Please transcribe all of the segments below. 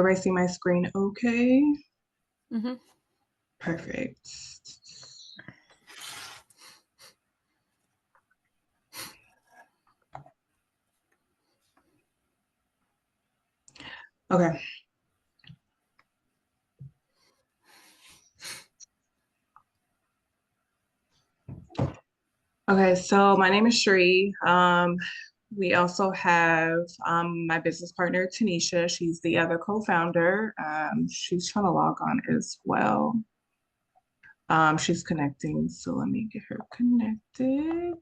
Everybody see my screen okay? Mm-hmm. Perfect. Okay. Okay, so my name is Sheri. We also have my business partner, Tanisha. She's the other co-founder. She's trying to log on as well. She's connecting, so let me get her connected.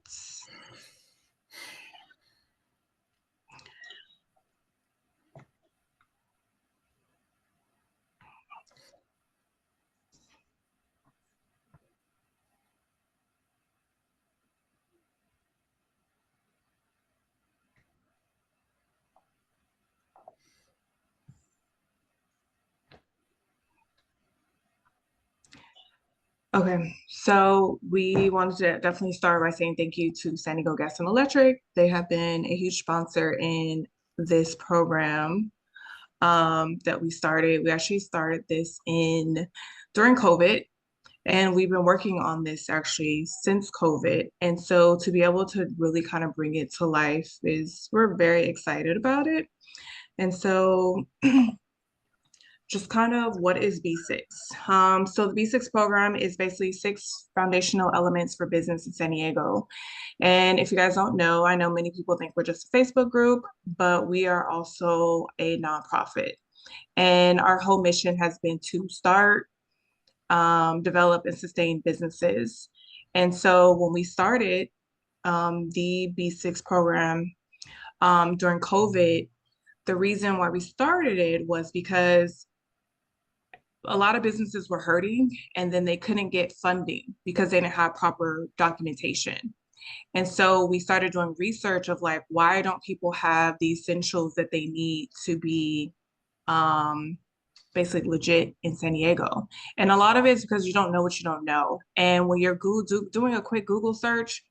Okay, so we wanted to definitely start by saying thank you to San Diego Gas and Electric. They have been a huge sponsor in this program that we started. We actually started this in during COVID, and we've been working on this actually since COVID. And so to be able to really kind of bring it to life is we're very excited about it. And so just kind of what is B6? So the B6 program is basically six foundational elements for business in San Diego. And if you guys don't know, I know many people think we're just a Facebook group, but we are also a nonprofit. And our whole mission has been to start, develop, and sustain businesses. And so when we started the B6 program during COVID, the reason why we started it was because a lot of businesses were hurting and then they couldn't get funding because they didn't have proper documentation. And so we started doing research of like, why don't people have the essentials that they need to be um, basically legit in San Diego? And a lot of it is because you don't know what you don't know. And when you're doing a quick Google search,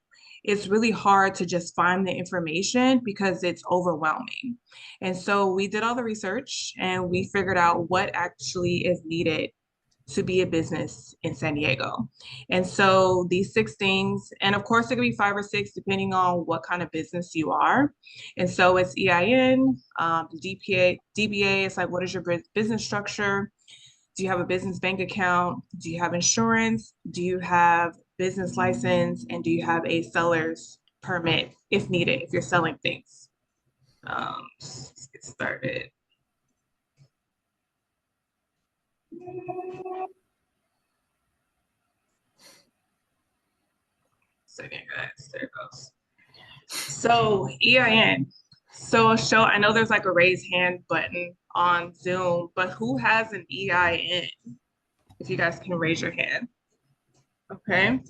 it's really hard to just find the information because it's overwhelming. And so we did all the research and we figured out what actually is needed to be a business in San Diego. And so these six things, and of course it could be five or six depending on what kind of business you are. And so it's EIN, the DBA is like, what is your business structure? Do you have a business bank account? Do you have insurance? Do you have business license? And do you have a seller's permit if needed, if you're selling things? Let's get started. Second, guys, there it goes. So EIN. So show, I know there's like a raise hand button on Zoom, but who has an EIN? If you guys can raise your hand. Okay.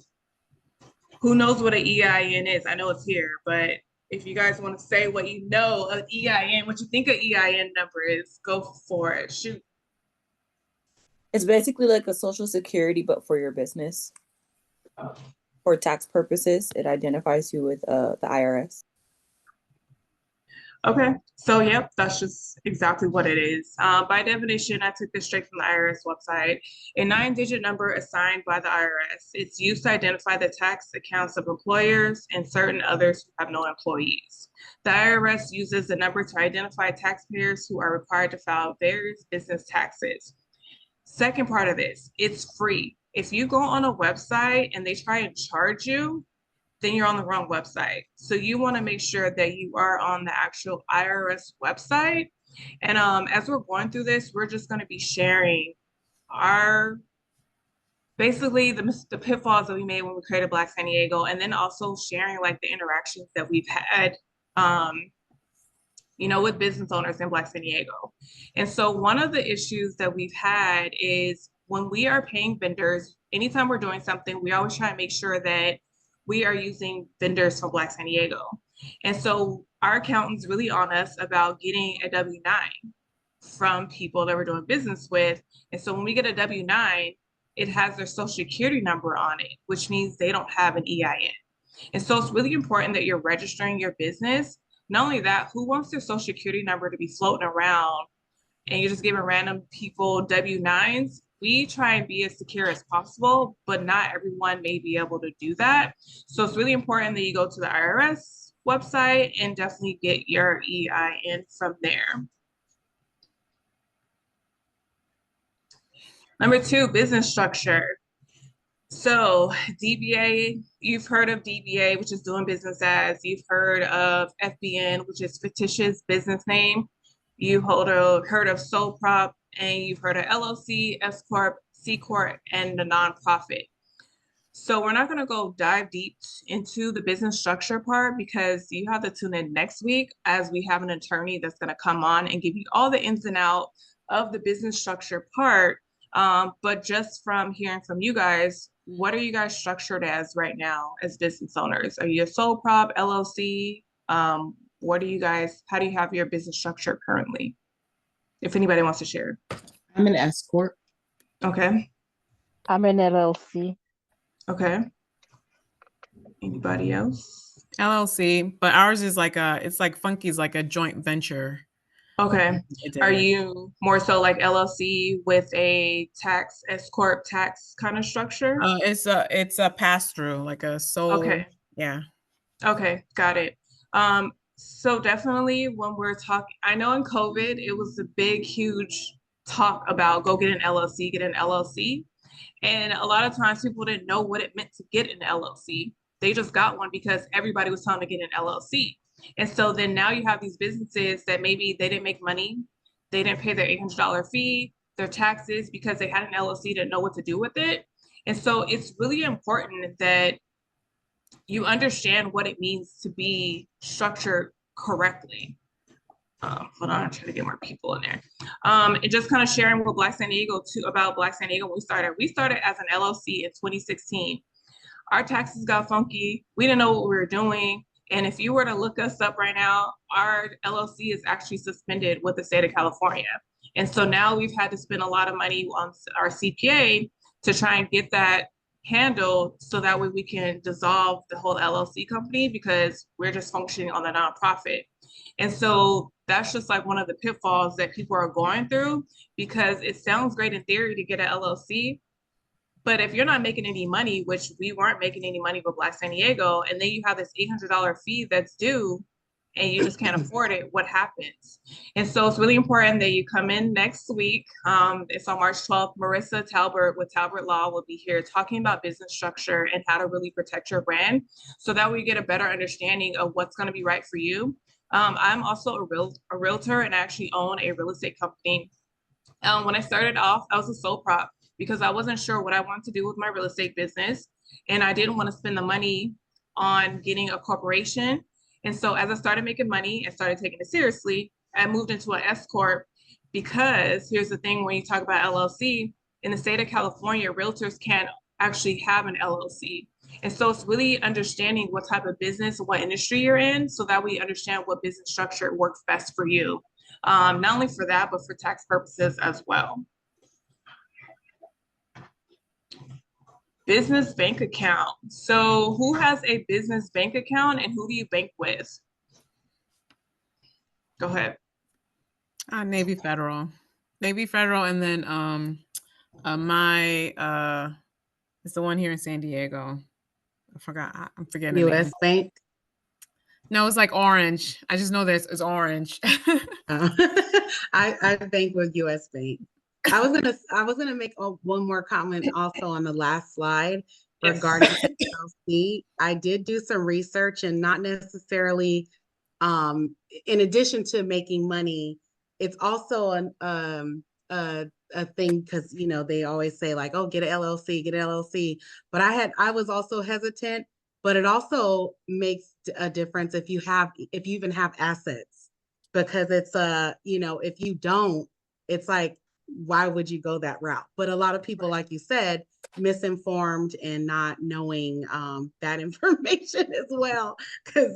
Who knows what an EIN is? I know it's here, but if you guys want to say what you know of EIN, what you think an EIN number is, go for it. Shoot. It's basically like a social security, but for your business. For tax purposes, it identifies you with the IRS. Okay, so yep, that's just exactly what it is. By definition, I took this straight from the IRS website. A nine-digit number assigned by the IRS. It's used to identify the tax accounts of employers and certain others who have no employees. The IRS uses the number to identify taxpayers who are required to file various business taxes. Second part of this, it's free. If you go on a website and they try and charge you, then you're on the wrong website. So you want to make sure that you are on the actual IRS website. And as we're going through this, we're just going to be sharing our basically the pitfalls that we made when we created Black San Diego, and then also sharing like the interactions that we've had, um, with business owners in Black San Diego. And so one of the issues that we've had is when we are paying vendors, anytime we're doing something, we always try to make sure that we are using vendors for Black San Diego. And so our accountant's really on us about getting a W-9 from people that we're doing business with. And so when we get a W-9, it has their social security number on it, which means they don't have an EIN. And so it's really important that you're registering your business. Not only that, who wants their social security number to be floating around and you're just giving random people W-9s, we try and be as secure as possible, but not everyone may be able to do that. So it's really important that you go to the IRS website and definitely get your EIN from there. Number two, business structure. So DBA, you've heard of DBA, which is doing business as. You've heard of FBN, which is fictitious business name. You've heard of sole prop, and you've heard of LLC, S Corp, C Corp, and the nonprofit. So we're not going to go dive deep into the business structure part because you have to tune in next week as we have an attorney that's going to come on and give you all the ins and outs of the business structure part. But just from hearing from you guys, what are you guys structured as right now as business owners? Are you a sole prop, LLC? What do you guys, how do you have your business structure currently? If anybody wants to share. I'm an S corp. Okay. I'm an LLC. Okay. Anybody else? LLC, but ours is like it's like Funky's like a joint venture. Okay. Are you more so like LLC with a tax S corp tax kind of structure? It's a pass through, like a sole. Okay. Yeah. Okay, got it. So definitely when we're talking, I know in COVID it was a big, huge talk about go get an LLC, get an LLC. And a lot of times people didn't know what it meant to get an LLC. They just got one because everybody was telling them to get an LLC. And so then now you have these businesses that maybe they didn't make money, they didn't pay their $800 fee, their taxes because they had an LLC, didn't know what to do with it. And so it's really important that you understand what it means to be structured correctly. Hold on, I'm trying to get more people in there. And just kind of sharing with Black San Diego too about Black San Diego when we started. We started as an LLC in 2016. Our taxes got funky. We didn't know what we were doing. And if you were to look us up right now, our LLC is actually suspended with the state of California. And so now we've had to spend a lot of money on our CPA to try and get that handled so that way we can dissolve the whole LLC company because we're just functioning on the nonprofit. And so that's just like one of the pitfalls that people are going through because it sounds great in theory to get an LLC, but if you're not making any money, which we weren't making any money with Black San Diego, and then you have this $800 fee that's due and you just can't afford it, what happens? And so it's really important that you come in next week. It's on March 12th. Marissa Talbert with Talbert Law will be here talking about business structure and how to really protect your brand so that we get a better understanding of what's going to be right for you. I'm also a realtor and I actually own a real estate company. When I started off, I was a sole prop because I wasn't sure what I wanted to do with my real estate business. And I didn't want to spend the money on getting a corporation. And so as I started making money and started taking it seriously, I moved into an S Corp because here's the thing, when you talk about LLC, in the state of California, realtors can't actually have an LLC. And so it's really understanding what type of business, what industry you're in, so that we understand what business structure works best for you. Not only for that, but for tax purposes as well. Business bank account. So who has a business bank account and who do you bank with? Go ahead. Navy Federal. Navy Federal, and then my it's the one here in San Diego. I forgot. I'm forgetting. US Bank. No, it's like orange. I just know that it's orange. I bank with US Bank. I was gonna make one more comment also on the last slide regarding LLC. I did do some research and not necessarily in addition to making money, it's also a thing because they always say like, oh, get an LLC, get an LLC. But I was also hesitant, but it also makes a difference if you even have assets, because it's if you don't, it's like, why would you go that route? But a lot of people, like you said, misinformed and not knowing that information as well, because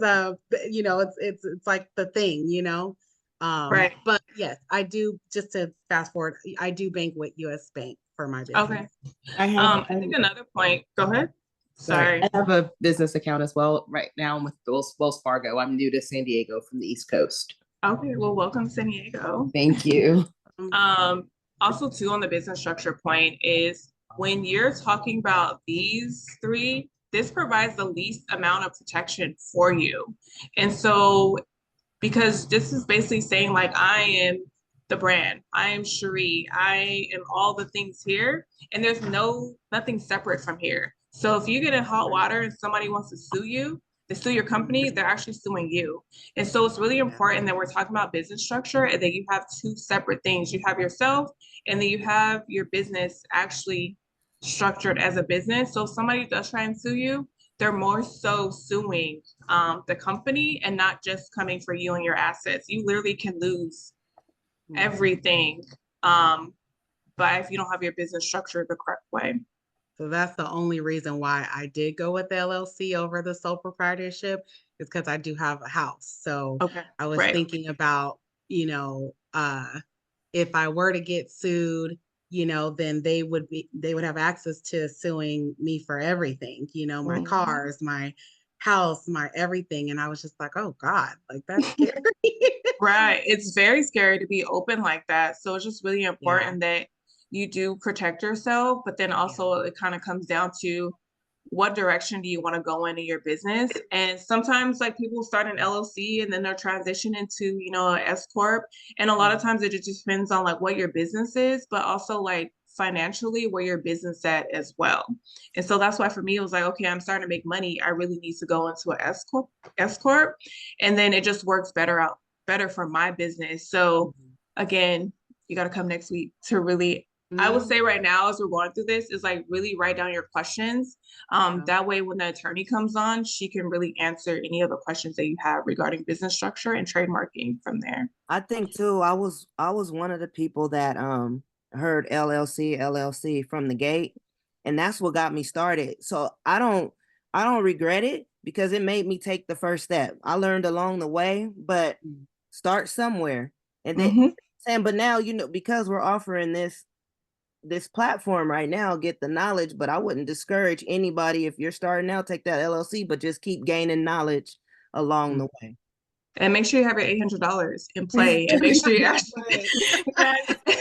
it's like the thing, Right. But yes, I do, just to fast forward, I do bank with US Bank for my business. Okay. I think another point, go ahead. Sorry. I have a business account as well right now with Wells Fargo. I'm new to San Diego from the East Coast. Okay, well, welcome to San Diego. Thank you. Um, Also too on the business structure point is when you're talking about these three, this provides the least amount of protection for you. And so because this is basically saying like I am the brand, I am Sheri, I am all the things here, and there's nothing separate from here. So if you get in hot water and somebody wants to sue you, they sue your company, they're actually suing you. And so it's really important that we're talking about business structure and that you have two separate things. You have yourself and then you have your business actually structured as a business. So if somebody does try and sue you, they're more so suing the company and not just coming for you and your assets. You literally can lose everything but if you don't have your business structured the correct way. So that's the only reason why I did go with the LLC over the sole proprietorship, is because I do have a house. So Okay. I was Right. thinking about, if I were to get sued, then they would have access to suing me for everything, my Mhm. cars, my house, my everything. And I was just like, oh God, like that's scary. Right. It's very scary to be open like that. So it's just really Yeah. important that you do protect yourself, but then also it kind of comes down to what direction do you want to go into your business? And sometimes like people start an LLC and then they're transition into, an S corp. And a lot of times it just depends on like what your business is, but also like financially where your business at as well. And so that's why for me it was like, okay, I'm starting to make money. I really need to go into a S corp. And then it just works better for my business. So again, you got to come next week to really, I would say right now, as we're going through this, is like really write down your questions. That way, when the attorney comes on, she can really answer any of the questions that you have regarding business structure and trademarking from there. I think too, I was one of the people that heard LLC from the gate, and that's what got me started. So I don't regret it because it made me take the first step. I learned along the way, but start somewhere. And then saying, but now because we're offering this platform right now, get the knowledge, but I wouldn't discourage anybody if you're starting out, take that LLC, but just keep gaining knowledge along the way. And make sure you have your $800 in play and make sure you actually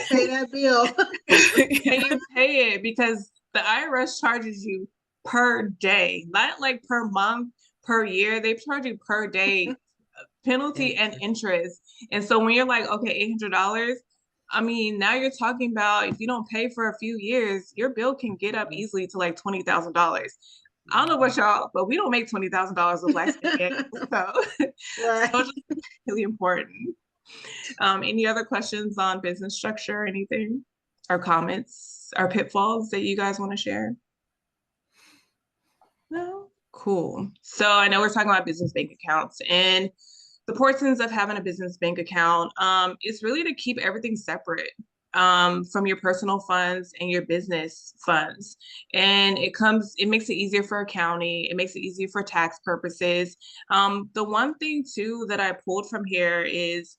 pay that bill. and you pay it because the IRS charges you per day, not like per month, per year. They charge you per day, penalty and interest. And so when you're like, okay, $800, I mean, now you're talking about if you don't pay for a few years, your bill can get up easily to like $20,000. I don't know what y'all, but we don't make $20,000 with Black Skin. So, Right. so it's just really important. Any other questions on business structure, anything, or comments, or pitfalls that you guys want to share? No? Cool. So I know we're talking about business bank accounts, and the importance of having a business bank account is really to keep everything separate from your personal funds and your business funds. And it makes it easier for accounting. It makes it easier for tax purposes. The one thing too that I pulled from here is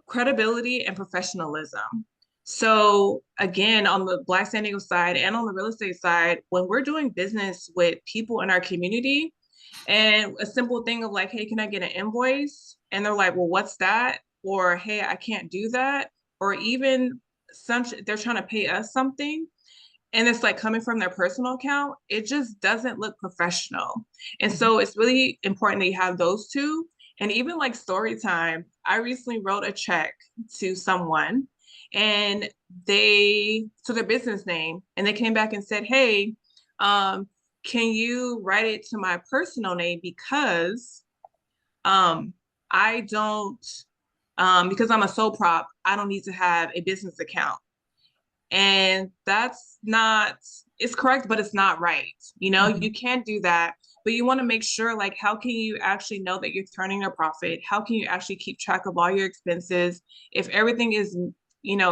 credibility and professionalism. So again, on the Black San Diego side and on the real estate side, when we're doing business with people in our community, and a simple thing of like, hey, can I get an invoice? And they're like, well, what's that? Or hey, I can't do that. Or even they're trying to pay us something and it's like coming from their personal account, it just doesn't look professional. And so it's really important that you have those two. And even like story time, I recently wrote a check to someone and to their business name, and they came back and said, hey, can you write it to my personal name because I don't, because I'm a sole prop, I don't need to have a business account. And that's not, it's correct, but it's not right. You can't do that, but you want to make sure, like, how can you actually know that you're turning a profit? How can you actually keep track of all your expenses if everything is,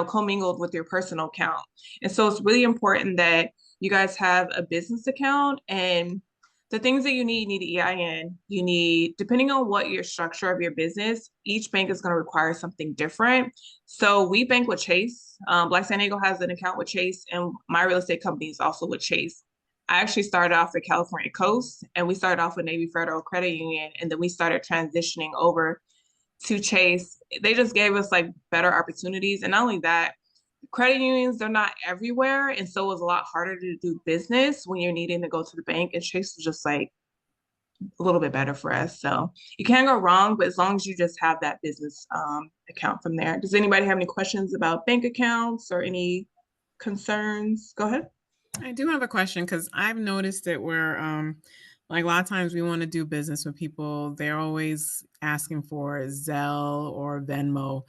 commingled with your personal account? And so it's really important that you guys have a business account, and the things that you need an EIN. You need, depending on what your structure of your business, each bank is going to require something different. So we bank with Chase. Black San Diego has an account with Chase, and my real estate company is also with Chase. I actually started off at California Coast, and we started off with Navy Federal Credit Union, and then we started transitioning over to Chase, they just gave us like better opportunities. And not only that, credit unions, they're not everywhere. And so it was a lot harder to do business when you're needing to go to the bank. And Chase was just like a little bit better for us. So you can't go wrong, but as long as you just have that business account from there. Does anybody have any questions about bank accounts or any concerns? Go ahead. I do have a question because I've noticed that where like a lot of times we want to do business with people, they're always asking for Zelle or Venmo.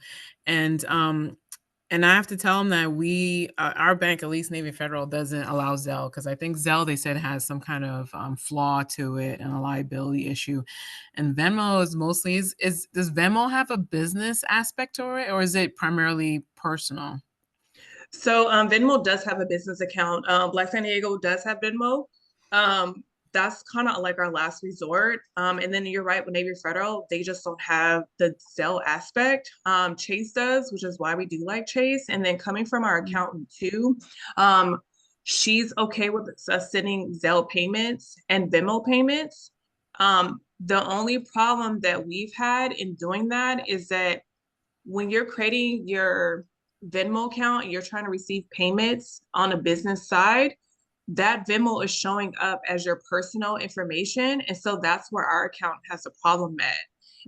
And I have to tell them that our bank, at least Navy Federal, doesn't allow Zelle because I think Zelle, they said, has some kind of flaw to it and a liability issue. And Venmo is mostly, does Venmo have a business aspect to it, or is it primarily personal? So Venmo does have a business account. Black San Diego does have Venmo. That's kind of like our last resort. And then you're right, with Navy Federal, they just don't have the Zelle aspect. Chase does, which is why we do like Chase. And then coming from our accountant too, she's okay with us sending Zelle payments and Venmo payments. The only problem that we've had in doing that is that when you're creating your Venmo account and you're trying to receive payments on a business side, that Venmo is showing up as your personal information. And so that's where our account has a problem at.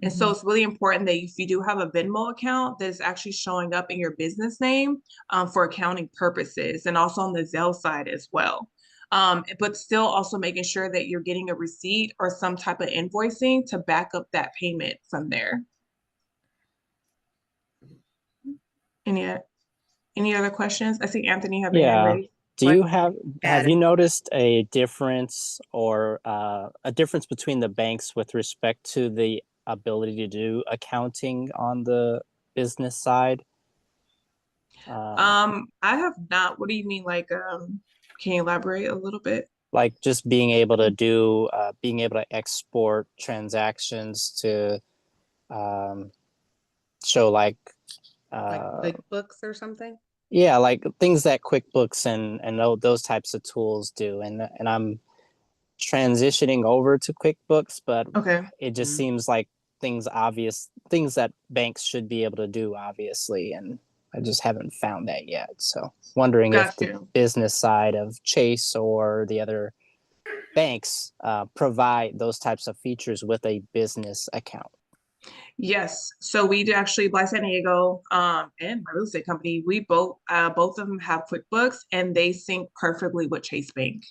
And so it's really important that if you do have a Venmo account, that is actually showing up in your business name for accounting purposes, and also on the Zelle side as well. But still also making sure that you're getting a receipt or some type of invoicing to back up that payment from there. Any other questions? I see Anthony have a hand Yeah. raised. Do you have Got you it. noticed a difference or a difference between the banks with respect to the ability to do accounting on the business side? I have not. What do you mean? Like, can you elaborate a little bit? Like just being able to do, being able to export transactions to show like QuickBooks or something? yeah, like things that QuickBooks and those types of tools do. And I'm transitioning over to QuickBooks, but Okay. it just seems like things that banks should be able to do, obviously, and I just haven't found that yet. So wondering if Got the you. business side of Chase or the other banks provide those types of features with a business account. Yes. So we do actually, Black San Diego, and my real estate company, we both of them have QuickBooks, and they sync perfectly with Chase Bank.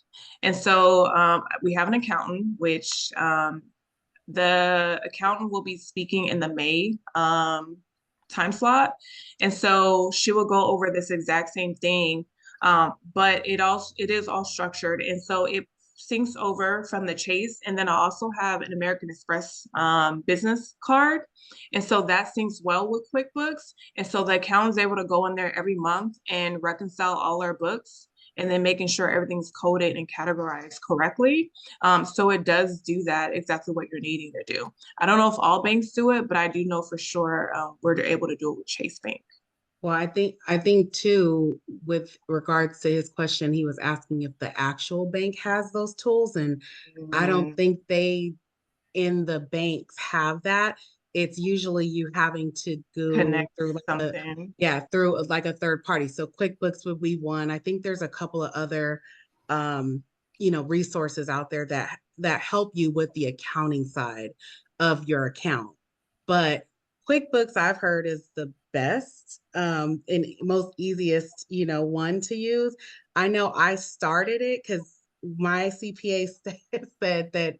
And so we have an accountant, which the accountant will be speaking in the May time slot. And so she will go over this exact same thing. But it is all structured. And so it syncs over from the Chase. And then I also have an American Express business card. And so that syncs well with QuickBooks. And so the accountant is able to go in there every month and reconcile all our books, and then making sure everything's coded and categorized correctly. So it does do that, exactly what you're needing to do. I don't know if all banks do it, but I do know for sure we're able to do it with Chase Bank. Well, I think too, with regards to his question, he was asking if the actual bank has those tools, and I don't think they in the banks have that. It's usually you having to go Connect through something. through like a third party. So QuickBooks would be one. I think there's a couple of other resources out there that help you with the accounting side of your account. But QuickBooks, I've heard, is the best and most easiest, one to use. I know I started it because my CPA said that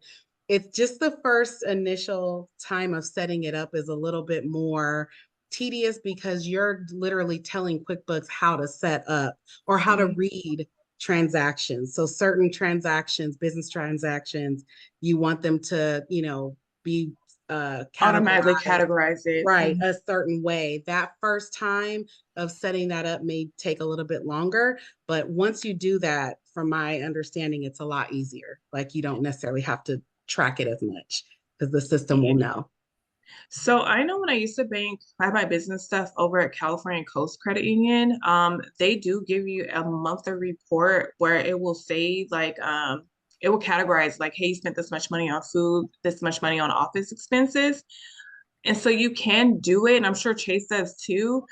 it's just the first initial time of setting it up is a little bit more tedious because you're literally telling QuickBooks how to set up or how to read transactions. So certain transactions, business transactions, you want them to, be Automatically categorize it. right a certain way. That first time of setting that up may take a little bit longer, but once you do that, from my understanding, it's a lot easier. Like you don't necessarily have to track it as much because the system will know. So I know when I used to I had my business stuff over at California Coast Credit Union. They do give you a monthly report where it will say like, it will categorize like, hey, you spent this much money on food, this much money on office expenses. And so you can do it, and I'm sure Chase does too,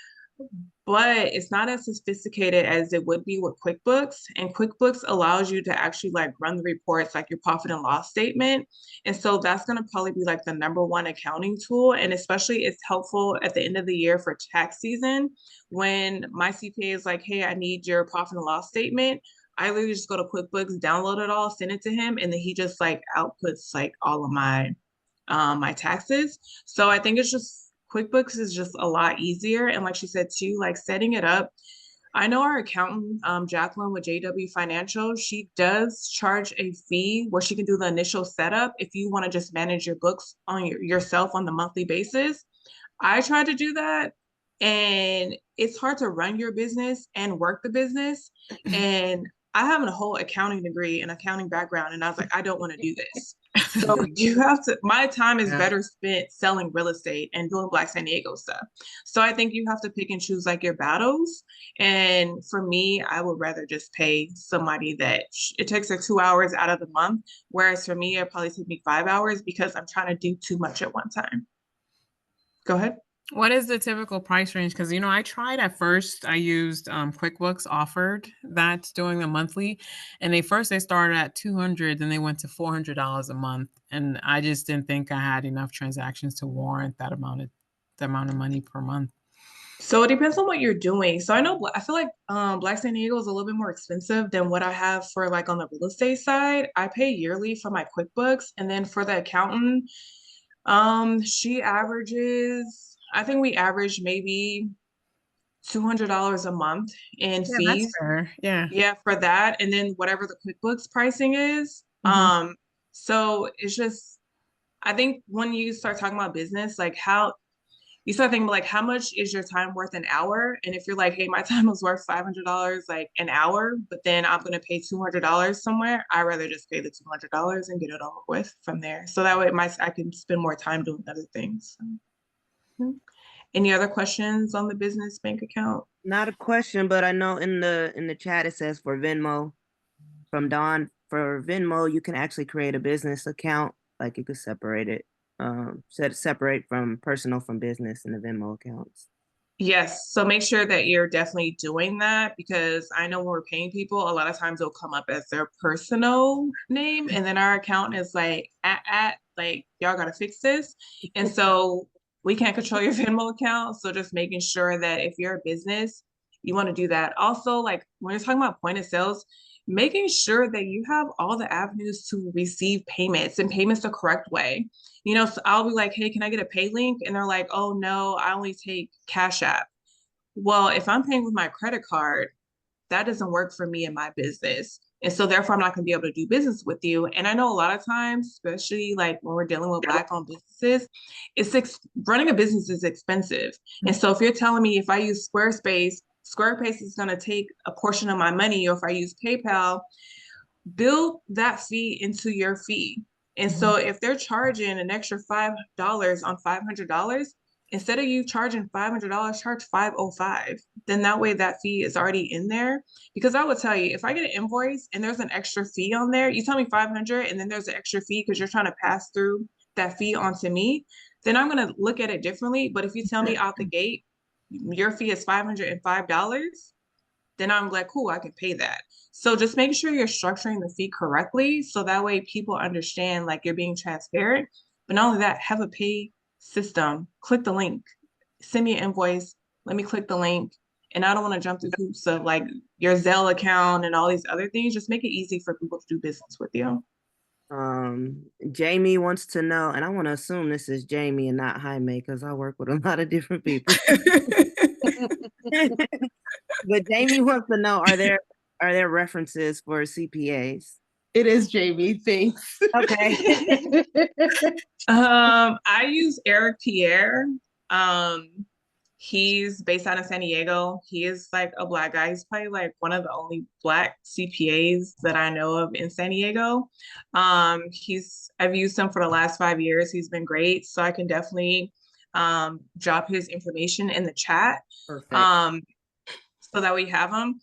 but it's not as sophisticated as it would be with QuickBooks. And QuickBooks allows you to actually like run the reports like your profit and loss statement. And so that's going to probably be like the number one accounting tool. And especially it's helpful at the end of the year for tax season when my CPA is like, hey, I need your profit and loss statement. I literally just go to QuickBooks, download it all, send it to him, and then he just like outputs like all of my taxes. So I think it's just QuickBooks is just a lot easier. And like she said too, like setting it up. I know our accountant, Jacqueline with JW Financial, she does charge a fee where she can do the initial setup if you want to just manage your books on yourself on the monthly basis. I try to do that, and it's hard to run your business and work the business. And I have a whole accounting degree and accounting background, and I was like, I don't want to do this. So you have to, my time is better spent selling real estate and doing Black San Diego stuff. So I think you have to pick and choose like your battles. And for me, I would rather just pay somebody that it takes her 2 hours out of the month. Whereas for me, it probably take me 5 hours because I'm trying to do too much at one time. Go ahead. What is the typical price range? Because, you know, I tried at first, I used QuickBooks offered that doing the monthly. And they started at 200, then they went to $400 a month. And I just didn't think I had enough transactions to warrant the amount of money per month. So it depends on what you're doing. So I know I feel like Black San Diego is a little bit more expensive than what I have for like on the real estate side. I pay yearly for my QuickBooks, and then for the accountant, she averages, I think we average maybe $200 a month in Yeah, that's fees. fair. Yeah. Yeah, for that, and then whatever the QuickBooks pricing is. So it's just, I think when you start talking about business, like how you start thinking like how much is your time worth an hour? And if you're like, hey, my time was worth $500 like an hour, but then I'm gonna pay $200 somewhere, I'd rather just pay the $200 and get it over with from there. So that way I can spend more time doing other things. So. Any other questions on the business bank account? Not a question, but I know in the chat it says for Venmo from Dawn, for Venmo, you can actually create a business account. Like you could separate it, separate from personal from business in the Venmo accounts. Yes. So make sure that you're definitely doing that, because I know when we're paying people, a lot of times it'll come up as their personal name. And then our account is like, like, y'all got to fix this. And so we can't control your Venmo account. So just making sure that if you're a business, you want to do that. Also, like when you're talking about point of sales, making sure that you have all the avenues to receive payments and payments the correct way. You know, so I'll be like, hey, can I get a pay link? And they're like, oh no, I only take Cash App. Well, if I'm paying with my credit card, that doesn't work for me in my business. And so therefore I'm not going to be able to do business with you. And I know a lot of times, especially like when we're dealing with Black owned businesses, running a business is expensive. And so if you're telling me if I use Squarespace is going to take a portion of my money, or if I use PayPal, build that fee into your fee. And so if they're charging an extra $5 on $500, instead of you charging $500, charge $505. Then that way that fee is already in there. Because I will tell you, if I get an invoice and there's an extra fee on there, you tell me 500 and then there's an extra fee because you're trying to pass through that fee onto me, then I'm going to look at it differently. But if you tell me out the gate, your fee is $505, then I'm like, cool, I can pay that. So just make sure you're structuring the fee correctly, so that way people understand like you're being transparent. But not only that, have a pay system. Click the link, send me an invoice, let me click the link. And I don't want to jump through hoops of like your Zelle account and all these other things. Just make it easy for people to do business with you. Jamie wants to know, and I want to assume this is Jamie and not Jaime because I work with a lot of different people. But Jamie wants to know, are there references for CPAs? It is Jamie. Thanks. Okay. I use Eric Pierre. He's based out of San Diego. He is like a Black guy. He's probably like one of the only Black CPAs that I know of in San Diego. I've used him for the last 5 years. He's been great. So I can definitely drop his information in the chat. Perfect. So that we have him.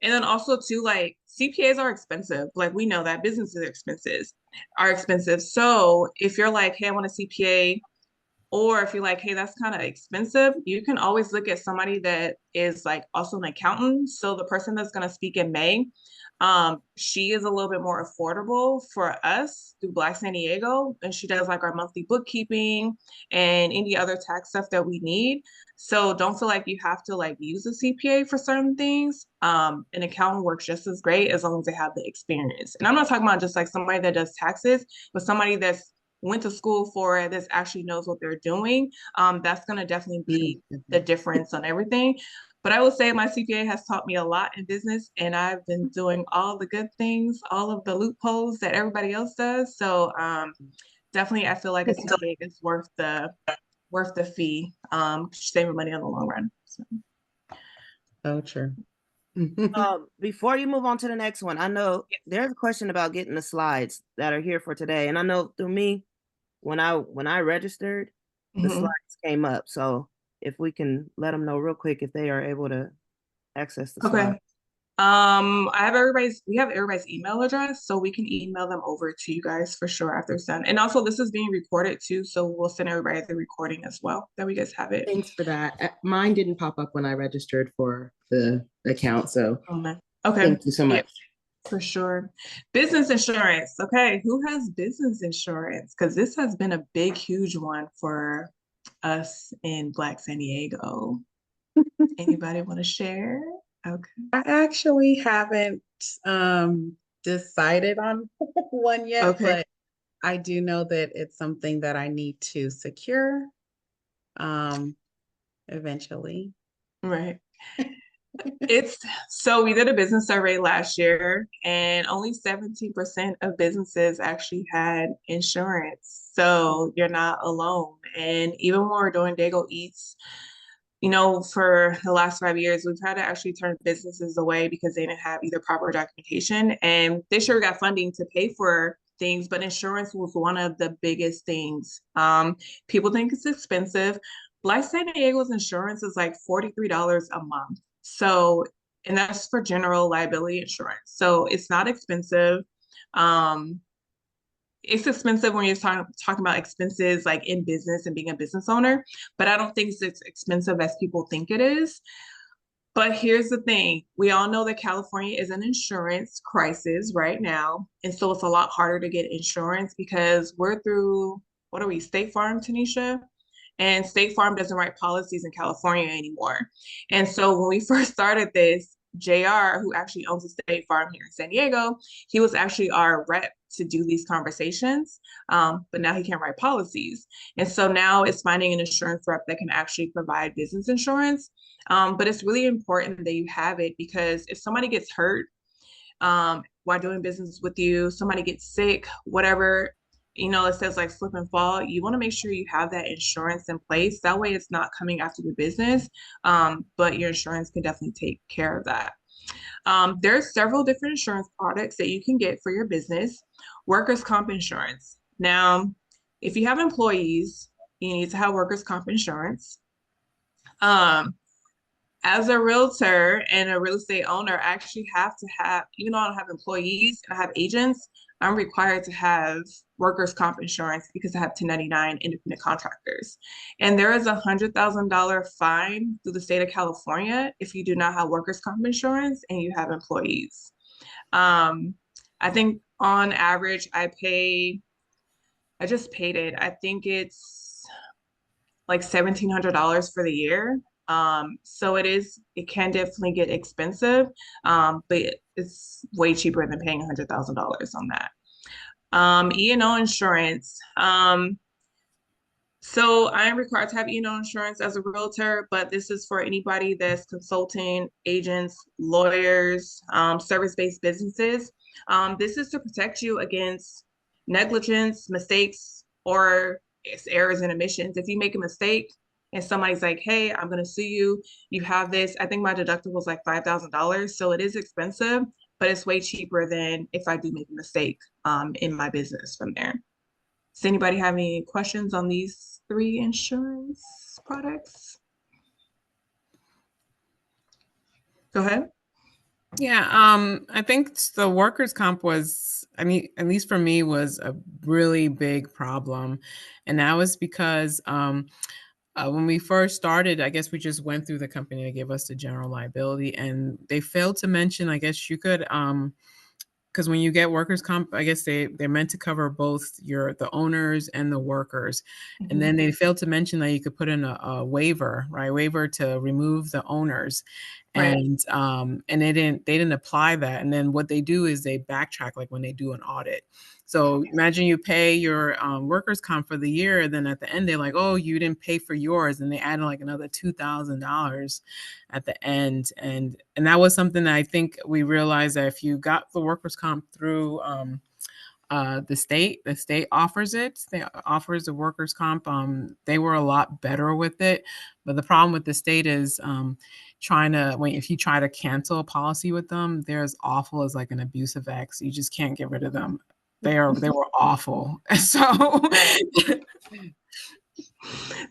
And then also too, like CPAs are expensive. Like we know that businesses are expensive. So if you're like, hey, I want a CPA, Or if you're like, hey, that's kind of expensive, you can always look at somebody that is like also an accountant. So the person that's going to speak in May, she is a little bit more affordable for us through Black San Diego, and she does like our monthly bookkeeping and any other tax stuff that we need. So don't feel like you have to like use a CPA for certain things. An accountant works just as great as long as they have the experience. And I'm not talking about just like somebody that does taxes, but somebody that's went to school for it, that actually knows what they're doing. That's going to definitely be the difference on everything. But I will say my CPA has taught me a lot in business, and I've been doing all the good things, all of the loopholes that everybody else does. So definitely, I feel like a CPA is worth the fee. Saving money on the long run. So true. Before you move on to the next one, I know there's a question about getting the slides that are here for today, and I know through me, when I registered, the slides came up. So if we can let them know real quick if they are able to access the slides. Okay. We have everybody's email address, so we can email them over to you guys for sure after it's done. And also this is being recorded too, so we'll send everybody the recording as well, that we guys have it. Thanks for that. Mine didn't pop up when I registered for the account, so Okay. thank you so much. Yep, for sure. Business insurance. Okay, who has business insurance? Because this has been a big, huge one for us in Black San Diego. Anybody want to share? Okay. I actually haven't decided on one yet, Okay. but I do know that it's something that I need to secure eventually. Right. So we did a business survey last year, and only 17% of businesses actually had insurance. So you're not alone. And even when we're doing Dago Eats, for the last 5 years, we've had to actually turn businesses away because they didn't have either proper documentation. And this year we got funding to pay for things, but insurance was one of the biggest things. People think it's expensive. Black San Diego's insurance is like $43 a month. So, and that's for general liability insurance. So it's not expensive. It's expensive when you're talking about expenses like in business and being a business owner, but I don't think it's as expensive as people think it is. But here's the thing. We all know that California is an insurance crisis right now. And so it's a lot harder to get insurance because we're through, what are we, State Farm, Tinicia? And State Farm doesn't write policies in California anymore. And so when we first started this, JR, who actually owns a State Farm here in San Diego, he was actually our rep to do these conversations, but now he can't write policies. And so now it's finding an insurance rep that can actually provide business insurance. But it's really important that you have it because if somebody gets hurt while doing business with you, somebody gets sick, whatever, it says like slip and fall, you want to make sure you have that insurance in place. That way it's not coming after your business, but your insurance can definitely take care of that. There's several different insurance products that you can get for your business. Workers' comp insurance. Now, if you have employees, you need to have workers' comp insurance. As a realtor and a real estate owner, I actually have to have, even though I don't have employees and I have agents, I'm required to have workers' comp insurance because I have 1099 independent contractors. And there is $100,000 fine through the state of California if you do not have workers' comp insurance and you have employees. I think on average, I just paid it. I think it's like $1,700 for the year. So it can definitely get expensive, but it's way cheaper than paying $100,000 on that. E&O insurance. So I am required to have E&O insurance as a realtor, but this is for anybody that's consulting, agents, lawyers, service-based businesses. This is to protect you against negligence, mistakes, or errors and omissions. If you make a mistake, and somebody's like, hey, I'm going to sue you, you have this. I think my deductible was like $5,000. So it is expensive, but it's way cheaper than if I do make a mistake in my business from there. Does anybody have any questions on these 3 insurance products? Go ahead. Yeah, I think the workers' comp was, I mean, at least for me, was a really big problem. And that was because when we first started, I guess we just went through the company that gave us the general liability, and they failed to mention, I guess you could, because when you get workers' comp, I guess they're meant to cover both the owners and the workers. And then they failed to mention that you could put in a waiver, right? Waiver to remove the owners. Right. And they didn't apply that. And then what they do is they backtrack, like when they do an audit. So imagine you pay your workers' comp for the year, then at the end they're like, oh, you didn't pay for yours, and they add like another $2,000 at the end. And that was something that I think we realized, that if you got the workers' comp through the state offers it. They offers the workers' comp. They were a lot better with it, but the problem with the state is if you try to cancel a policy with them, they're as awful as like an abusive ex. You just can't get rid of them. They were awful. So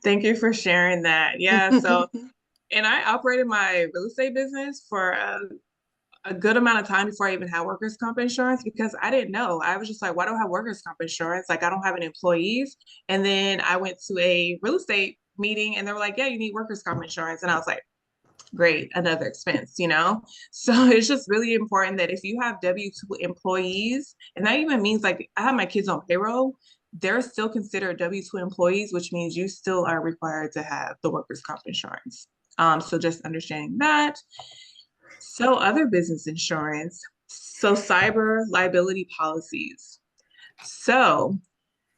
Thank you for sharing that. Yeah. So, and I operated my real estate business for a good amount of time before I even had workers' comp insurance, because I didn't know. I was just like, why don't I have workers' comp insurance? Like, I don't have any employees. And then I went to a real estate meeting and they were like, yeah, you need workers' comp insurance. And I was like, great, another expense, you know? So it's just really important that if you have W-2 employees, and that even means like I have my kids on payroll, they're still considered W-2 employees, which means you still are required to have the workers' comp insurance. So just understanding that. So other business insurance, so cyber liability policies. So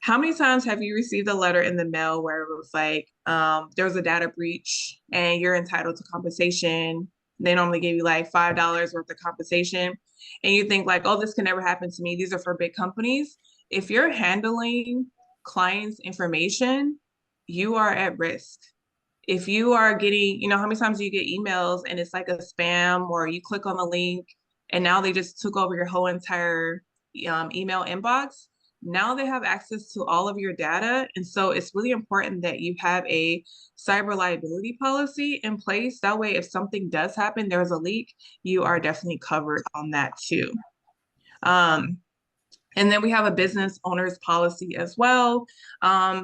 how many times have you received a letter in the mail where it was like, there was a data breach and you're entitled to compensation? They normally give you like $5 worth of compensation. And you think like, oh, this can never happen to me. These are for big companies. If you're handling clients' information, you are at risk. If you are getting, you know, how many times do you get emails and it's like a spam, or you click on the link and now they just took over your whole entire email inbox? Now they have access to all of your data. And so it's really important that you have a cyber liability policy in place. That way, if something does happen, there's a leak, you are definitely covered on that too. And then we have a business owner's policy as well.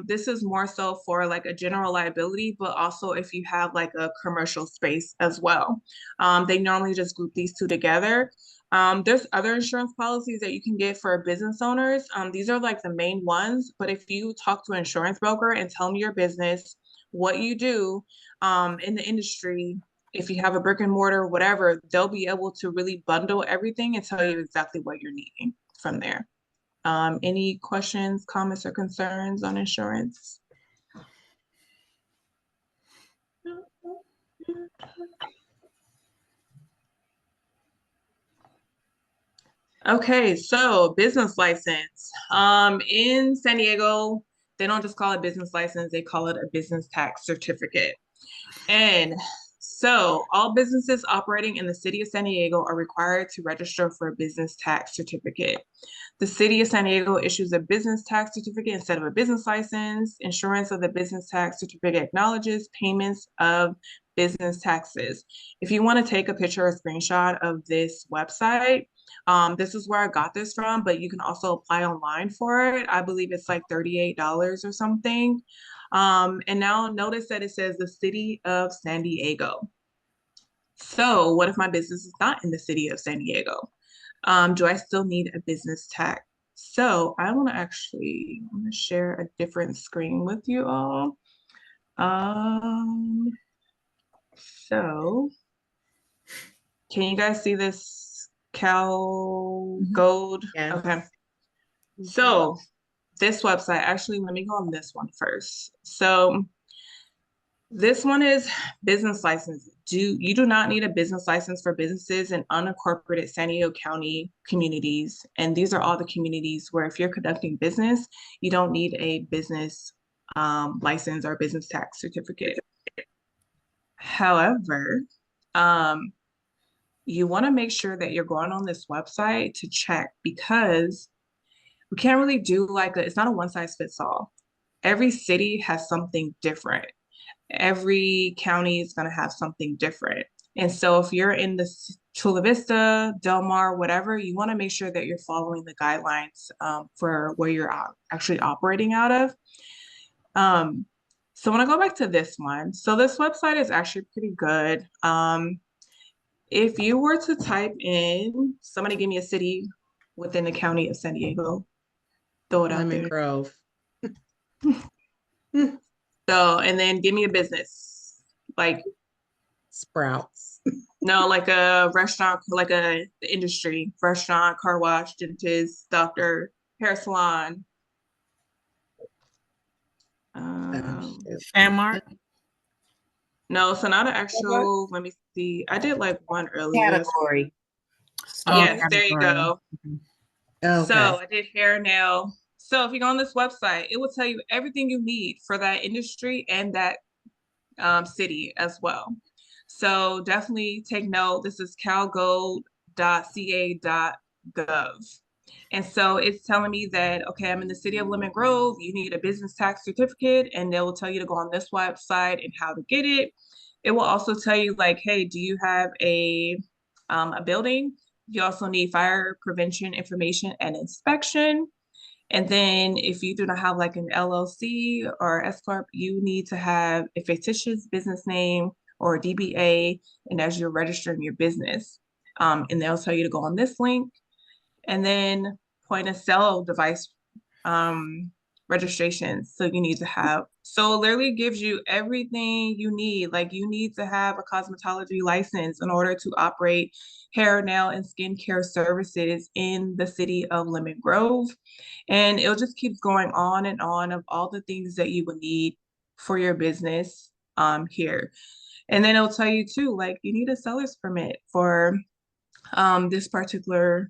This is more so for like a general liability, but also if you have like a commercial space as well. They normally just group these two together. There's other insurance policies that you can get for business owners. These are like the main ones, but if you talk to an insurance broker and tell them your business, what you do in the industry, if you have a brick and mortar, whatever, they'll be able to really bundle everything and tell you exactly what you're needing from there. Any questions, comments, or concerns on insurance? Okay, so business license. In San Diego, they don't just call it business license, they call it a business tax certificate. And so all businesses operating in the city of San Diego are required to register for a business tax certificate. The city of San Diego issues a business tax certificate instead of a business license. Insurance of the business tax certificate acknowledges payments of business taxes. If you want to take a picture or a screenshot of this website, this is where I got this from, but you can also apply online for it. I believe it's like $38 or something. And now notice that it says the city of San Diego. So what if my business is not in the city of San Diego? Do I still need a business tax? So I want to share a different screen with you all. So can you guys see this cow gold? Yes. Okay. So this website, actually, let me go on this one first. So this one is business license. You do not need a business license for businesses in unincorporated San Diego County communities. And these are all the communities where if you're conducting business, you don't need a business license or business tax certificate. However, you want to make sure that you're going on this website to check, because we can't really do it's not a one size fits all. Every city has something different. Every county is going to have something different. And so if you're in the Chula Vista, Del Mar, whatever, you want to make sure that you're following the guidelines for where you're actually operating out of. So when I go back to this one, so this website is actually pretty good. If you were to type in, somebody give me a city within the county of San Diego, throw it out Lemon there. Grove. So, and then give me a business, like, Sprouts. no, like a restaurant, like a industry, restaurant, car wash, dentist, doctor, hair salon. Fanmart. No, so not an actual, let me see. I did like one earlier. Category. Yes, there you go. Okay. So I did hair, nail. So if you go on this website, it will tell you everything you need for that industry and that city as well. So definitely take note. This is calgold.ca.gov. And so it's telling me that, okay, I'm in the city of Lemon Grove. You need a business tax certificate, and they will tell you to go on this website and how to get it. It will also tell you, like, hey, do you have a building? You also need fire prevention information and inspection. And then if you do not have like an LLC or S Corp, you need to have a fictitious business name or a DBA, and as you're registering your business. And they'll tell you to go on this link. And then point of sale device registrations. So you need to have, so it literally gives you everything you need. Like you need to have a cosmetology license in order to operate hair, nail, and skincare services in the city of Lemon Grove. And it'll just keep going on and on of all the things that you would need for your business here. And then it'll tell you too, like you need a seller's permit for this particular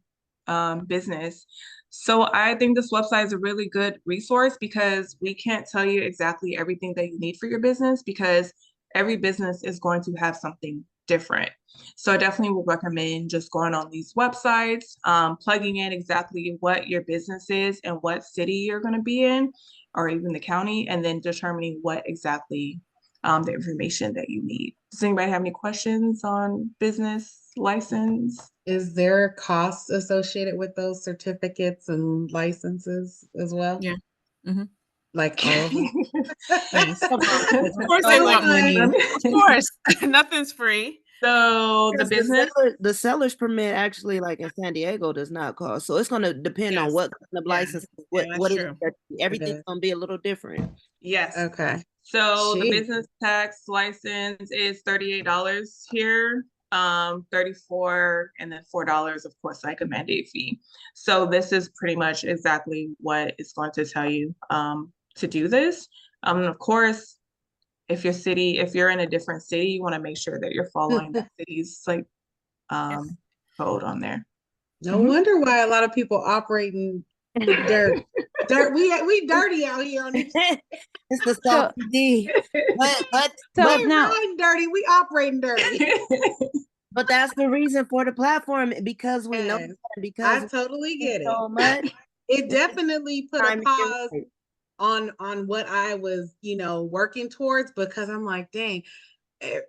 business. So I think this website is a really good resource because we can't tell you exactly everything that you need for your business because every business is going to have something different. So I definitely would recommend just going on these websites, plugging in exactly what your business is and what city you're going to be in, or even the county, and then determining what exactly the information that you need. Does anybody have any questions on business license? Is there costs associated with those certificates and licenses as well? Yeah. Mm-hmm. Like all of them? Yes. Of course they want money. Of course. Nothing's free. So the business, the seller's permit actually, like in San Diego, does not cost. So it's going to depend on what kind of license, what is everything's going to be a little different. Yes. Okay. So the business tax license is $38 here, 34, and then $4, of course, like a mandate fee. So this is pretty much exactly what it's going to tell you to do this. Of course, if you're in a different city, you want to make sure that you're following that city's like code on there. No wonder why a lot of people operating dirt. We dirty out here on this. It's the salt but now dirty. We operating dirty. But that's the reason for the platform because we know because I totally get it. So much. It definitely put a pause on what I was, working towards because I'm like, dang,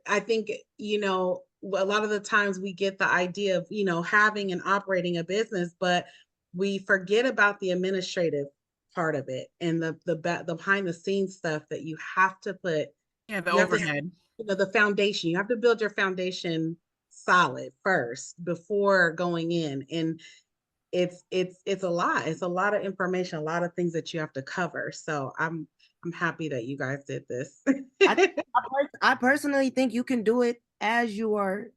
I think, a lot of the times we get the idea of, having and operating a business, but we forget about the administrative part of it and the behind the scenes stuff that you have to put. Yeah, the overhead. The foundation. You have to build your foundation solid first before going in. And it's a lot. It's a lot of information, a lot of things that you have to cover. So I'm happy that you guys did this. I personally think you can do it as you are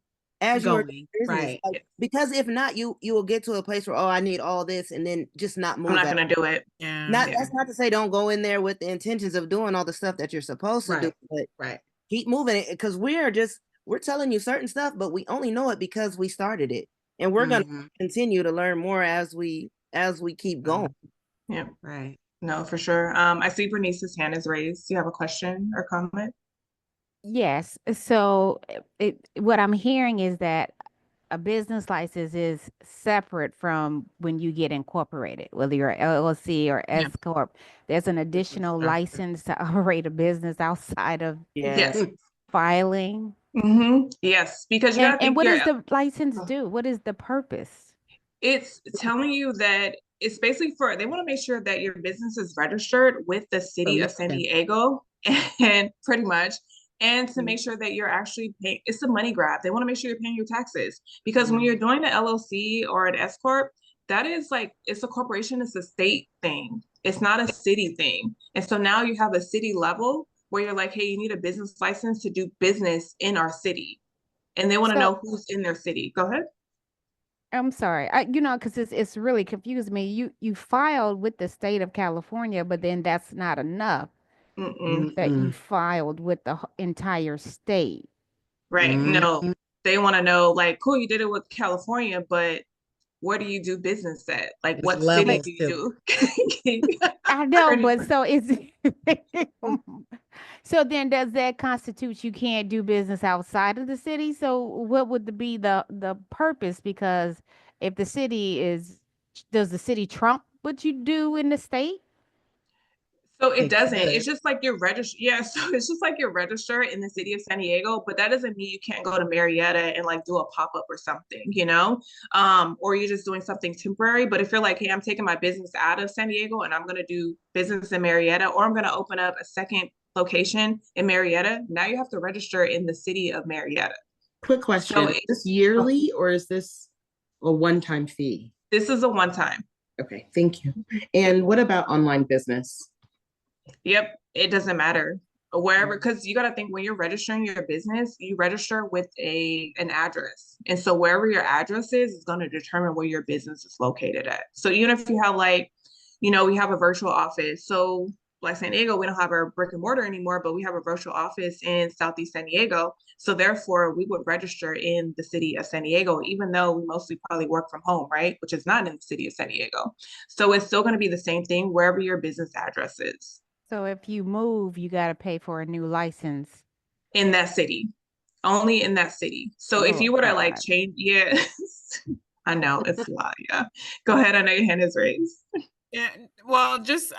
going, right? Like, because if not, you will get to a place where I need all this, and then just not move. I'm not going to do it. Yeah. That's not to say don't go in there with the intentions of doing all the stuff that you're supposed to do, but keep moving it because we're telling you certain stuff, but we only know it because we started it, and we're going to continue to learn more as we keep going. Yeah, right. No, for sure. I see Bernice's hand is raised. Do you have a question or comment? Yes. So what I'm hearing is that a business license is separate from when you get incorporated, whether you're LLC or S Corp. There's an additional license to operate a business outside of Yes. filing. Yes, because you got to And think what you're, does the license do? What is the purpose? it's telling you that it's basically for, they want to make sure that your business is registered with the city of San Diego and pretty much, and to make sure that you're actually paying, it's a money grab. They want to make sure you're paying your taxes because when you're doing an LLC or an S Corp, that is like, it's a corporation, it's a state thing. It's not a city thing. And so now you have a city level where you're like, hey, you need a business license to do business in our city. And they want to So know who's in their city. Go ahead. I'm sorry, because it's really confused me. You filed with the state of California, but then that's not enough Mm-mm. that you filed with the entire state. Right. No, they want to know, like, cool, you did it with California, but where do you do business at? Like, There's what city levels do you to do? I know, Pretty but much. so it's so then does that constitute you can't do business outside of the city? So what would be the purpose? Because if the city is, does the city trump what you do in the state? So it it doesn't. could. It's just like you're registered. Yeah, so it's just like you're registered in the city of San Diego, but that doesn't mean you can't go to Marietta and like do a pop-up or something, you know? Or you're just doing something temporary. But if you're like, hey, I'm taking my business out of San Diego and I'm gonna do business in Marietta, or I'm gonna open up a second location in Marietta, now you have to register in the city of Marietta. Quick So question. Is this yearly or is this a one-time fee? this is a one time. Okay, thank you. And what about online business? Yep, it doesn't matter wherever, because you got to think when you're registering your business, you register with an address, and so wherever your address is going to determine where your business is located at. So even if you have like, we have a virtual office. So like San Diego, we don't have our brick and mortar anymore, but we have a virtual office in Southeast San Diego. So therefore, we would register in the city of San Diego, even though we mostly probably work from home, right? Which is not in the city of San Diego. So it's still going to be the same thing wherever your business address is. So if you move, you got to pay for a new license. In that city, only in that city. So if Oh you were to like God. change, yeah, I know it's a lot. Yeah, go ahead. I know your hand is raised. Yeah, well, just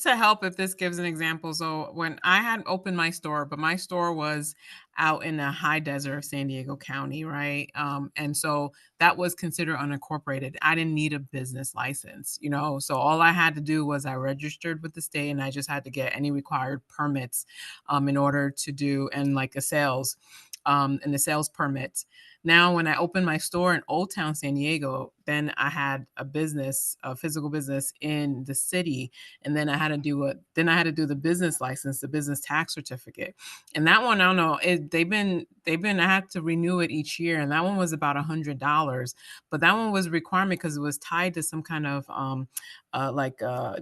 to help if this gives an example. So when I had opened my store, but my store was out in the high desert of San Diego County, right? And so that was considered unincorporated. I didn't need a business license, So all I had to do was I registered with the state, and I just had to get any required permits, in order to do and like a sales, and the sales permits. Now, when I opened my store in Old Town San Diego, then I had a physical business in the city, and then I had to do the business license, the business tax certificate, and that one I don't know. I had to renew it each year, and that one was about $100, but that one was a requirement because it was tied to some kind of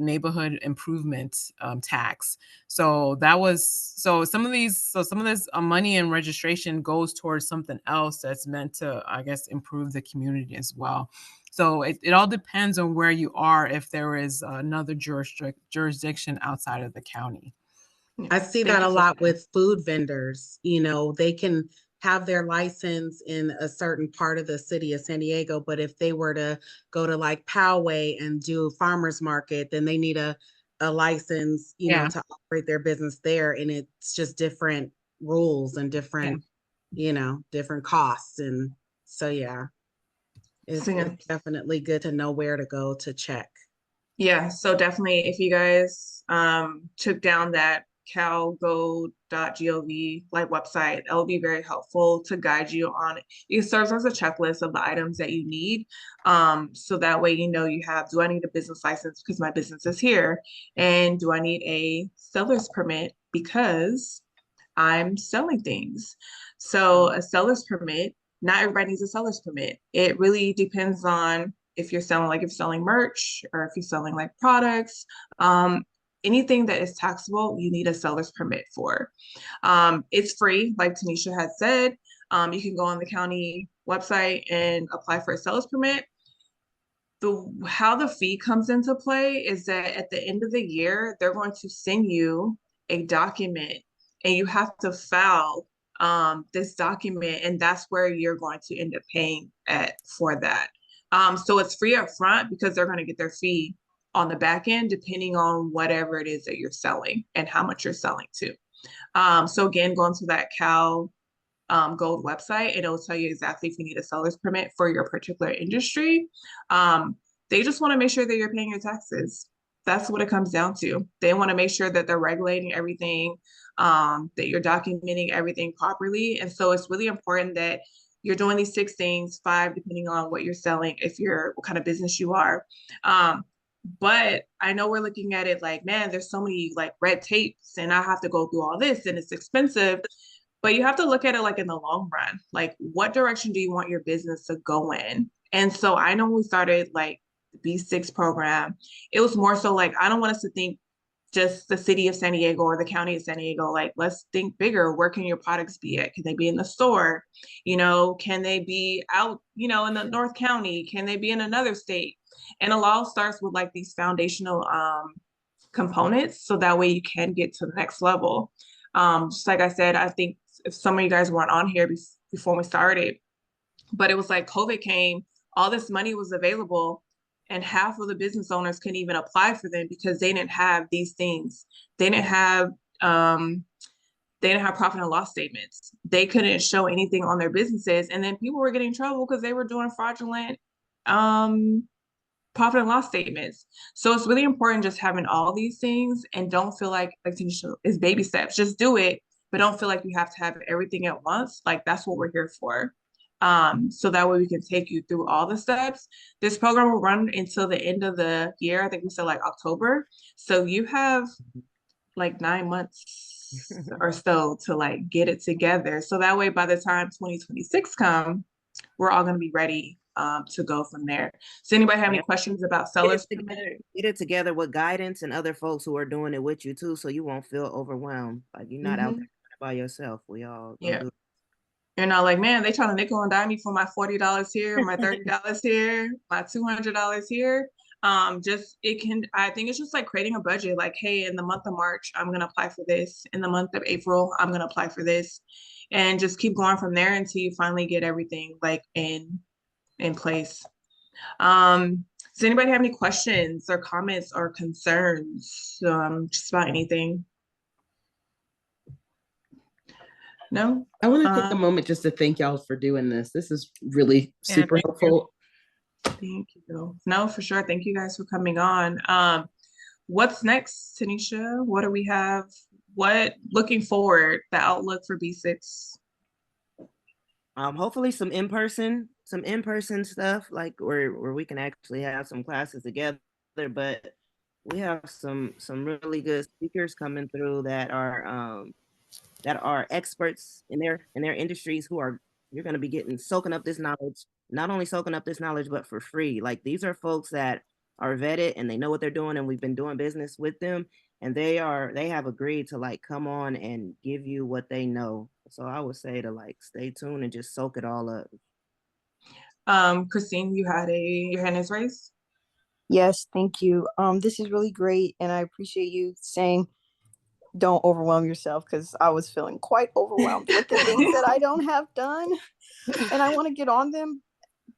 neighborhood improvement tax. So some of this money and registration goes towards something else that's meant to, I guess, improve the community as well. So it all depends on where you are, if there is another jurisdiction outside of the county. I see Thank that a you for lot that. with food vendors. They can have their license in a certain part of the city of San Diego, but if they were to go to like Poway and do farmers market, then they need a license, Yeah. to operate their business there. And it's just different rules and different, different costs. And so, yeah, So, yeah. it's definitely good to know where to go to check. Yeah, so definitely if you guys took down that calgo.gov like website, that would be very helpful to guide you on it. It serves as a checklist of the items that you need. So that way you have, do I need a business license because my business is here? And do I need a seller's permit because I'm selling things? So a seller's permit, not everybody needs a seller's permit. It really depends on if you're selling, like if you're selling merch or if you're selling like products, anything that is taxable, you need a seller's permit for. It's free, like Tinicia had said. You can go on the county website and apply for a seller's permit. How the fee comes into play is that at the end of the year, they're going to send you a document and you have to file this document, and that's where you're going to end up paying for that. So it's free up front because they're going to get their fee on the back end, depending on whatever it is that you're selling and how much you're selling to. So again, going to that Gold website, and it'll tell you exactly if you need a seller's permit for your particular industry. They just want to make sure that you're paying your taxes. That's what it comes down to. They want to make sure that they're regulating everything, that you're documenting everything properly. And so it's really important that you're doing these 6 things, 5, depending on what you're selling, if you're what kind of business you are. But I know we're looking at it like, man, there's so many like red tapes and I have to go through all this and it's expensive. But you have to look at it like in the long run, like what direction do you want your business to go in? And so I know when we started like the B6 program, it was more so like, I don't want us to think just the city of San Diego or the county of San Diego. Like, let's think bigger. Where can your products be at? Can they be in the store? You know, can they be out, you know, in the North County? Can they be in another state? And it all starts with like these foundational components. So that way you can get to the next level. Just like I said, I think if some of you guys weren't on here before we started, but it was like COVID came, all this money was available, and half of the business owners couldn't even apply for them because they didn't have these things. They didn't have profit and loss statements. They couldn't show anything on their businesses, and then people were getting in trouble because they were doing fraudulent profit and loss statements. So it's really important just having all these things, and don't feel like Tanisha, is baby steps. Just do it, but don't feel like you have to have everything at once. Like that's what we're here for. So that way we can take you through all the steps. This program will run until the end of the year. I think we said like October. So you have like 9 months or so to like get it together. So that way by the time 2026 come, we're all going to be ready to go from there. Does anybody have any questions about sellers? Get it together with guidance and other folks who are doing it with you too, so you won't feel overwhelmed. Like you're not out there by yourself. We all Yeah. do it. You're not like, man, they trying to nickel and dime me for my $40 here, my $30 here, my $200 here. I think it's just like creating a budget. Like, hey, in the month of March, I'm gonna apply for this. In the month of April, I'm gonna apply for this, and just keep going from there until you finally get everything like in place. Does anybody have any questions or comments or concerns just about anything? No? I want to take a moment just to thank y'all for doing this. This is really super helpful. Thank you. No, for sure. Thank you guys for coming on. What's next, Tanisha? What do we have? What looking forward, the outlook for B6? Hopefully some in-person stuff, like where we can actually have some classes together. But we have some really good speakers coming through that are experts in their industries, who are, you're going to be soaking up this knowledge, not only soaking up this knowledge, but for free. Like these are folks that are vetted and they know what they're doing, and we've been doing business with them, and they have agreed to like come on and give you what they know. So I would say to like stay tuned and just soak it all up. Christine, your hand is raised. Yes, thank you. This is really great, and I appreciate you saying don't overwhelm yourself, because I was feeling quite overwhelmed with the things that I don't have done, and I want to get on them.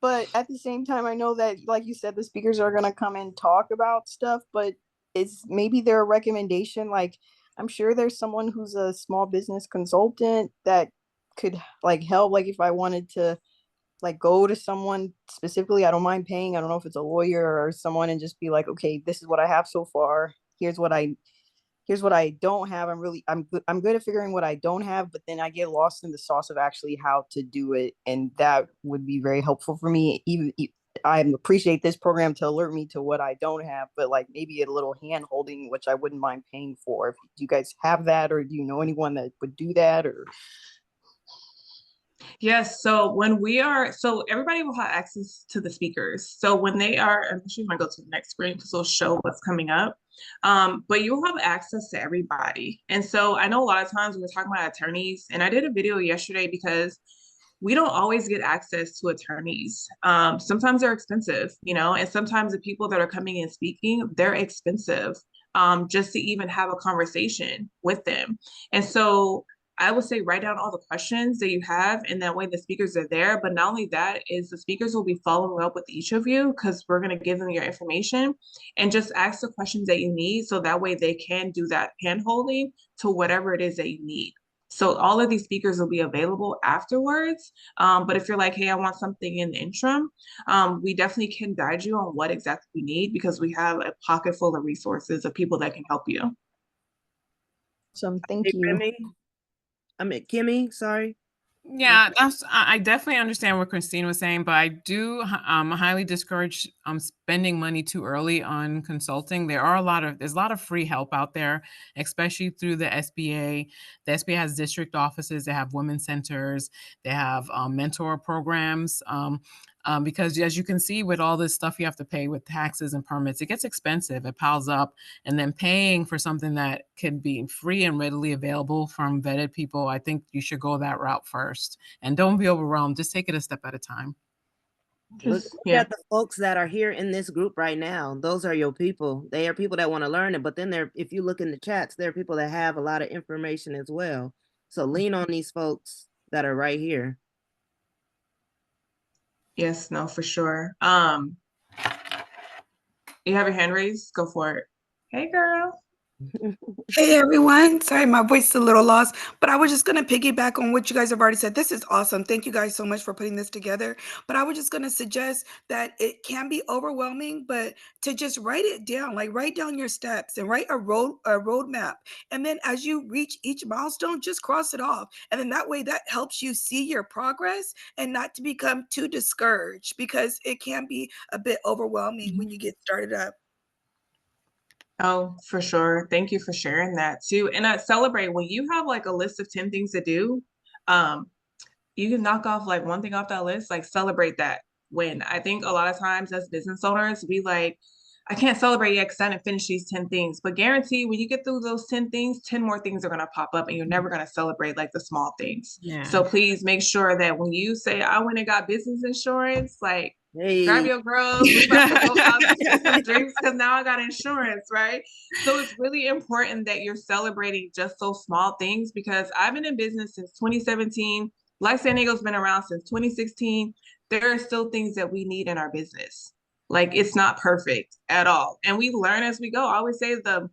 But at the same time, I know that, like you said, the speakers are going to come and talk about stuff, but it's maybe their recommendation. Like, I'm sure there's someone who's a small business consultant that could like help. Like if I wanted to like go to someone specifically, I don't mind paying. I don't know if it's a lawyer or someone, and just be like, okay, this is what I have so far. Here's what I don't have. I'm good at figuring what I don't have, but then I get lost in the sauce of actually how to do it. And that would be very helpful for me. Even I appreciate this program to alert me to what I don't have, but like maybe a little hand holding, which I wouldn't mind paying for. Do you guys have that, or do you know anyone that would do that? Or Yes, so everybody will have access to the speakers. So when they are, I'm actually going to go to the next screen because it'll show what's coming up. But you'll have access to everybody. And so I know a lot of times we're talking about attorneys, and I did a video yesterday because we don't always get access to attorneys. Sometimes they're expensive, and sometimes the people that are coming and speaking, they're expensive just to even have a conversation with them. And so I would say write down all the questions that you have, and that way the speakers are there. But not only that, is the speakers will be following up with each of you, because we're going to give them your information, and just ask the questions that you need, so that way they can do that hand holding to whatever it is that you need. So all of these speakers will be available afterwards. But if you're like, hey, I want something in the interim, we definitely can guide you on what exactly you need because we have a pocket full of resources of people that can help you. Thank Hey, you. Kimmy, sorry. Yeah, I definitely understand what Christine was saying, but I do highly discourage spending money too early on consulting. There's a lot of free help out there, especially through the SBA. The SBA has district offices, they have women's centers, they have mentor programs. Because as you can see, with all this stuff you have to pay with taxes and permits, it gets expensive, it piles up, and then paying for something that can be free and readily available from vetted people, I think you should go that route first. And don't be overwhelmed, just take it a step at a time. Look at the folks that are here in this group right now. Those are your people. They are people that want to learn it. But then if you look in the chats, there are people that have a lot of information as well. So lean on these folks that are right here. Yes, no, for sure. You have your hand raised? Go for it. Hey, girl. Hey everyone, sorry my voice is a little lost, but I was just going to piggyback on what you guys have already said. This is awesome. Thank you guys so much for putting this together. But I was just going to suggest that it can be overwhelming, but to just write it down, like write down your steps and write a roadmap. And then as you reach each milestone, just cross it off. And then that way that helps you see your progress and not to become too discouraged because it can be a bit overwhelming when you get started up. Oh, for sure. Thank you for sharing that too. And I celebrate when you have like a list of 10 things to do, um, you can knock off like one thing off that list, like celebrate that win. I think a lot of times as business owners, we like, I can't celebrate yet because I didn't finish these 10 things. But guarantee when you get through those 10 things, 10 more things are going to pop up and you're never going to celebrate like the small things. Yeah. So please make sure that when you say, I went and got business insurance, like grab your girls, we about to go out to get some drinks because now I got insurance, right? So it's really important that you're celebrating just those small things because I've been in business since 2017. Life San Diego's been around since 2016. There are still things that we need in our business. Like it's not perfect at all. And we learn as we go. I always say the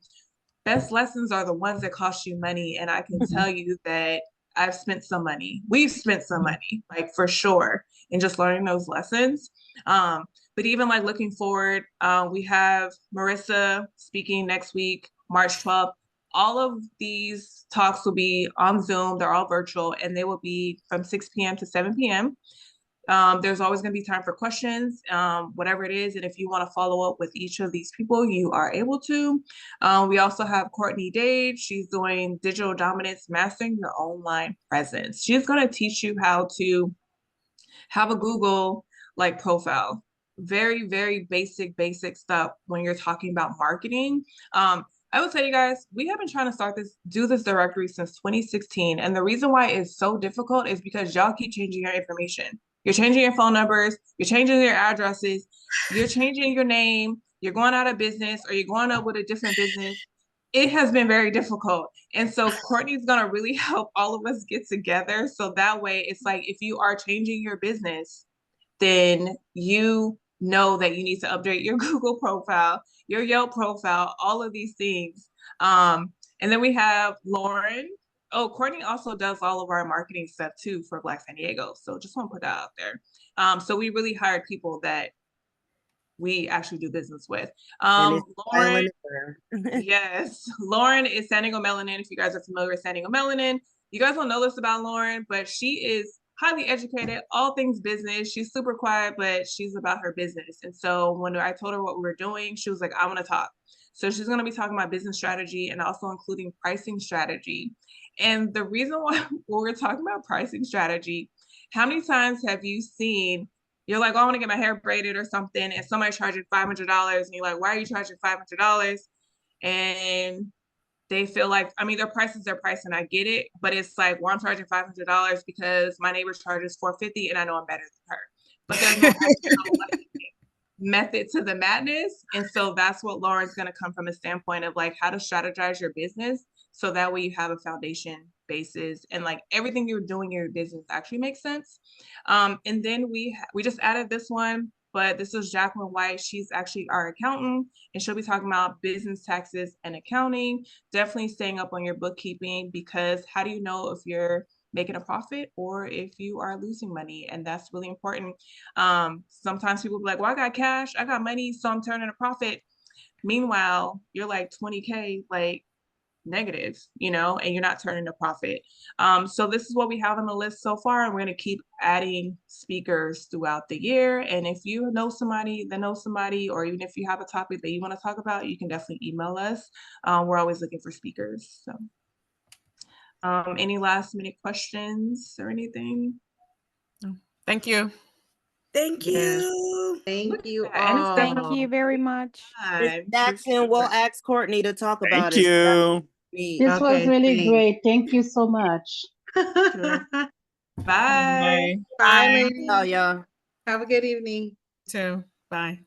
best lessons are the ones that cost you money. And I can tell you that I've spent some money. We've spent some money, like for sure, in just learning those lessons. But even like looking forward, we have Marissa speaking next week, March 12th. All of these talks will be on Zoom. They're all virtual and they will be from 6 p.m. to 7 p.m. There's always going to be time for questions, whatever it is. And if you want to follow up with each of these people, you are able to. We also have Courtney Dade. She's doing Digital Dominance, Mastering Your Online Presence. She's going to teach you how to have a Google like profile. Very, very basic stuff when you're talking about marketing. I would say, you guys, we have been trying to do this directory since 2016. And the reason why it's so difficult is because y'all keep changing your information. You're changing your phone numbers, you're changing your addresses, you're changing your name, you're going out of business, or you're going up with a different business. It has been very difficult. And so Courtney's going to really help all of us get together. So that way it's like, if you are changing your business, then you know that you need to update your Google profile, your Yelp profile, all of these things. And then we have Lauren. Oh, Courtney also does all of our marketing stuff too for Black San Diego. So just want to put that out there. So we really hired people that we actually do business with. Lauren, yes, Lauren is San Diego Melanin. If you guys are familiar with San Diego Melanin, you guys don't know this about Lauren, but she is highly educated, all things business. She's super quiet, but she's about her business. And so when I told her what we were doing, she was like, I want to talk. So she's going to be talking about business strategy and also including pricing strategy. And the reason why we're talking about pricing strategy, how many times have you seen, you're like, oh, I want to get my hair braided or something, and somebody charging $500, and you're like, why are you charging $500? And they feel like, I mean, their price is their price, and I get it, but it's like, well, I'm charging $500 because my neighbor charges $450, and I know I'm better than her. But there's no actual method to the madness, and so that's what Lauren's going to come from a standpoint of like how to strategize your business, so that way you have a foundation basis and like everything you're doing in your business actually makes sense. And then we just added this one. but this is Jacqueline White. She's actually our accountant, and she'll be talking about business taxes and accounting. Definitely staying up on your bookkeeping, because how do you know if you're making a profit or if you are losing money? And that's really important. Sometimes people be like, well, I got cash, I got money, so I'm turning a profit. Meanwhile, you're like 20K, like negative, and you're not turning a profit. So this is what we have on the list so far, and we're going to keep adding speakers throughout the year. And if you know somebody that knows somebody, or even if you have a topic that you want to talk about, you can definitely email us. We're always looking for speakers. So any last minute questions or anything? Thank you. Thank Yes. you. Thank you And it's all. Thank you very much. Miss Jackson, we'll ask Courtney to talk about Thank it. you. This was Okay, really thanks. great. Thank you so much. Sure. Bye. Bye, Oh, ladies. y'all. Have a good evening. Too. Bye.